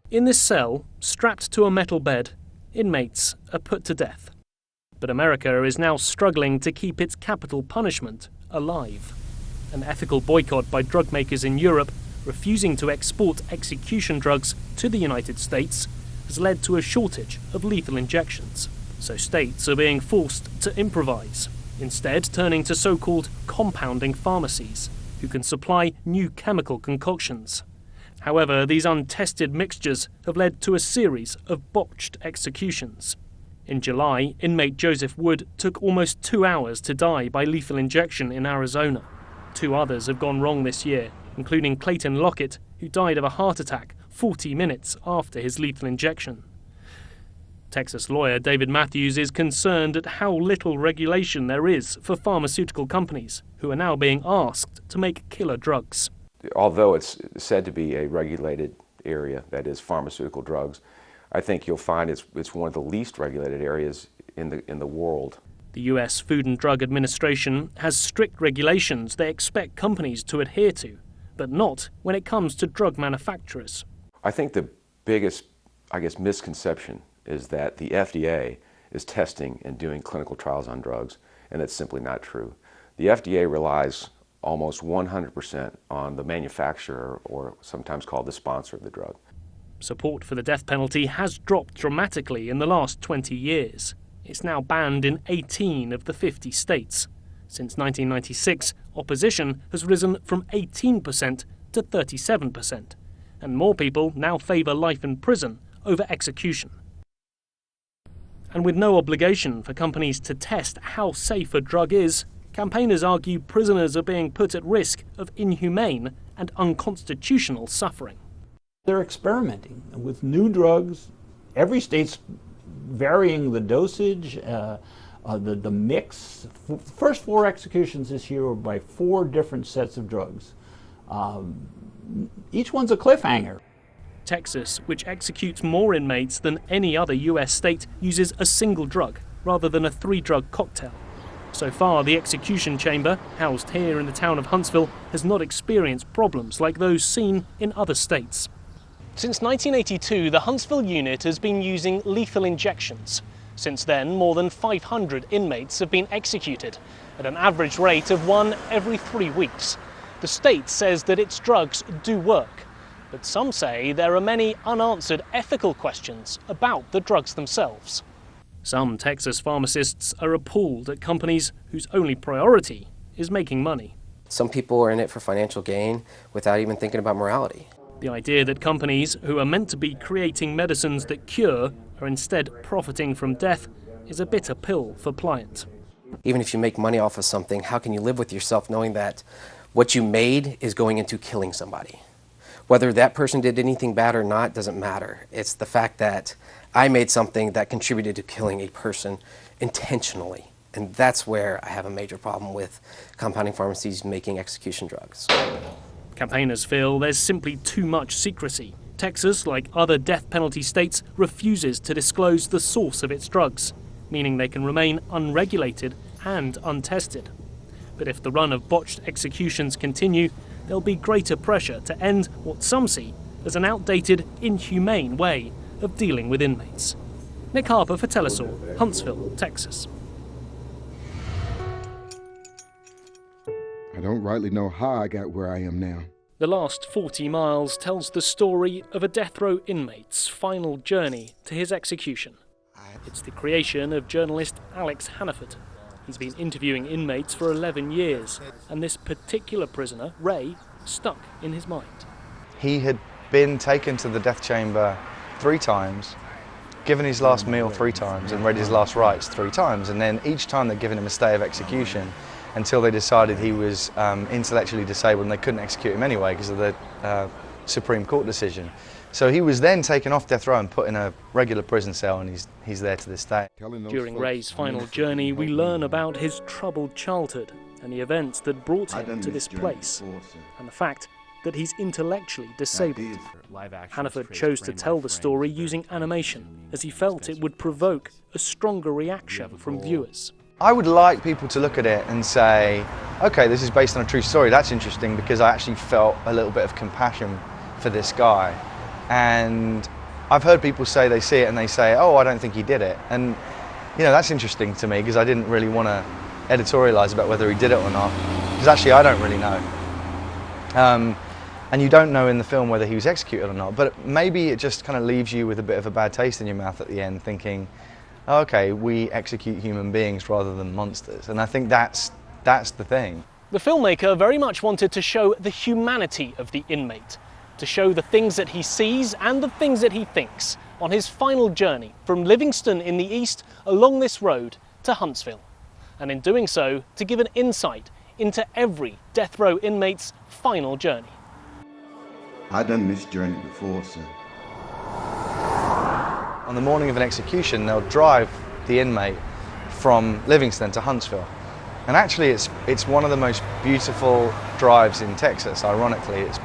In this cell, strapped to a metal bed, inmates are put to death. But America is now struggling to keep its capital punishment alive. An ethical boycott by drug makers in Europe, refusing to export execution drugs to the United States, has led to a shortage of lethal injections. So states are being forced to improvise, instead turning to so-called compounding pharmacies, who can supply new chemical concoctions. However, these untested mixtures have led to a series of botched executions. In July, inmate Joseph Wood took almost 2 hours to die by lethal injection in Arizona. 2 others have gone wrong this year, including Clayton Lockett, who died of a heart attack 40 minutes after his lethal injection. Texas lawyer David Matthews is concerned at how little regulation there is for pharmaceutical companies, who are now being asked to make killer drugs. Although it's said to be a regulated area, that is pharmaceutical drugs, I think you'll find it's one of the least regulated areas in the world. The US Food and Drug Administration has strict regulations they expect companies to adhere to, but not when it comes to drug manufacturers. I think the biggest, misconception is that the FDA is testing and doing clinical trials on drugs, and that's simply not true. The FDA relies almost 100% on the manufacturer, or sometimes called the sponsor of the drug. Support for the death penalty has dropped dramatically in the last 20 years. It's now banned in 18 of the 50 states. Since 1996, opposition has risen from 18% to 37%, and more people now favour life in prison over execution. And with no obligation for companies to test how safe a drug is, campaigners argue prisoners are being put at risk of inhumane and unconstitutional suffering. They're experimenting with new drugs. Every state's varying the dosage, the mix. First 4 executions this year were by 4 different sets of drugs. Each one's a cliffhanger. Texas, which executes more inmates than any other US state, uses a single drug rather than a 3-drug cocktail. So far, the execution chamber, housed here in the town of Huntsville, has not experienced problems like those seen in other states. Since 1982, the Huntsville unit has been using lethal injections. Since then, more than 500 inmates have been executed, at an average rate of 1 every 3 weeks. The state says that its drugs do work, but some say there are many unanswered ethical questions about the drugs themselves. Some Texas pharmacists are appalled at companies whose only priority is making money. Some people are in it for financial gain without even thinking about morality. The idea that companies who are meant to be creating medicines that cure are instead profiting from death is a bitter pill for Pliant. Even if you make money off of something, how can you live with yourself knowing that what you made is going into killing somebody? Whether that person did anything bad or not doesn't matter. It's the fact that I made something that contributed to killing a person intentionally. And that's where I have a major problem with compounding pharmacies making execution drugs. Campaigners feel there's simply too much secrecy. Texas, like other death penalty states, refuses to disclose the source of its drugs, meaning they can remain unregulated and untested. But if the run of botched executions continue, there'll be greater pressure to end what some see as an outdated, inhumane way of dealing with inmates. Nick Harper for Telesaur, Huntsville, Texas. I don't rightly know how I got where I am now. The last 40 miles tells the story of a death row inmate's final journey to his execution. It's the creation of journalist Alex Hannaford. He's been interviewing inmates for 11 years, and this particular prisoner, Ray, stuck in his mind. He had been taken to the death chamber 3 times, given his last meal 3 times, and read his last rites 3 times, and then each time they'd given him a stay of execution until they decided he was intellectually disabled and they couldn't execute him anyway because of the Supreme Court decision. So he was then taken off death row and put in a regular prison cell, and he's there to this day. During Ray's final journey, we learn about his troubled childhood and the events that brought him to this place, and the fact that he's intellectually disabled. Hannaford chose to tell the story using animation, as he felt it would provoke a stronger reaction from viewers. I would like people to look at it and say, okay, this is based on a true story, that's interesting, because I actually felt a little bit of compassion for this guy. And I've heard people say they see it and they say, oh, I don't think he did it. And you know, that's interesting to me because I didn't really want to editorialize about whether he did it or not, because actually I don't really know. And you don't know in the film whether he was executed or not, but maybe it just kind of leaves you with a bit of a bad taste in your mouth at the end, thinking, oh, okay, we execute human beings rather than monsters. And I think that's the thing. The filmmaker very much wanted to show the humanity of the inmate, to show the things that he sees and the things that he thinks on his final journey from Livingston in the east along this road to Huntsville. And in doing so, to give an insight into every death row inmate's final journey. I've done this journey before, sir. On the morning of an execution, they'll drive the inmate from Livingston to Huntsville. And actually it's one of the most beautiful drives in Texas, ironically. It's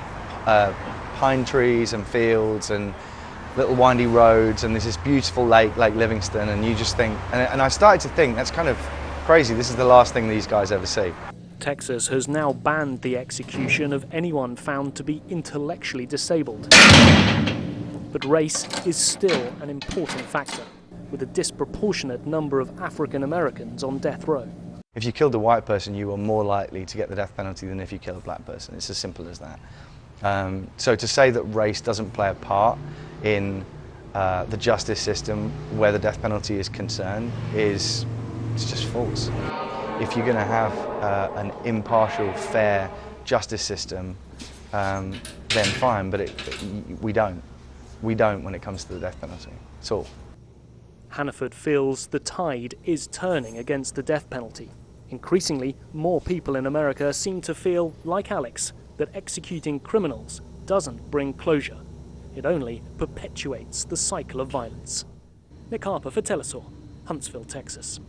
pine trees and fields and little windy roads, and there's this beautiful lake, Lake Livingston, and you just think, and I started to think, that's kind of crazy, this is the last thing these guys ever see. Texas has now banned the execution of anyone found to be intellectually disabled. But race is still an important factor, with a disproportionate number of African Americans on death row. If you killed a white person, you were more likely to get the death penalty than if you killed a black person. It's as simple as that. So to say that race doesn't play a part in the justice system where the death penalty is concerned it's just false. If you're going to have an impartial, fair justice system, then fine, but we don't. We don't when it comes to the death penalty at all. Hannaford feels the tide is turning against the death penalty. Increasingly, more people in America seem to feel, like Alex, that executing criminals doesn't bring closure. It only perpetuates the cycle of violence. Nick Harper for Telesaur, Huntsville, Texas.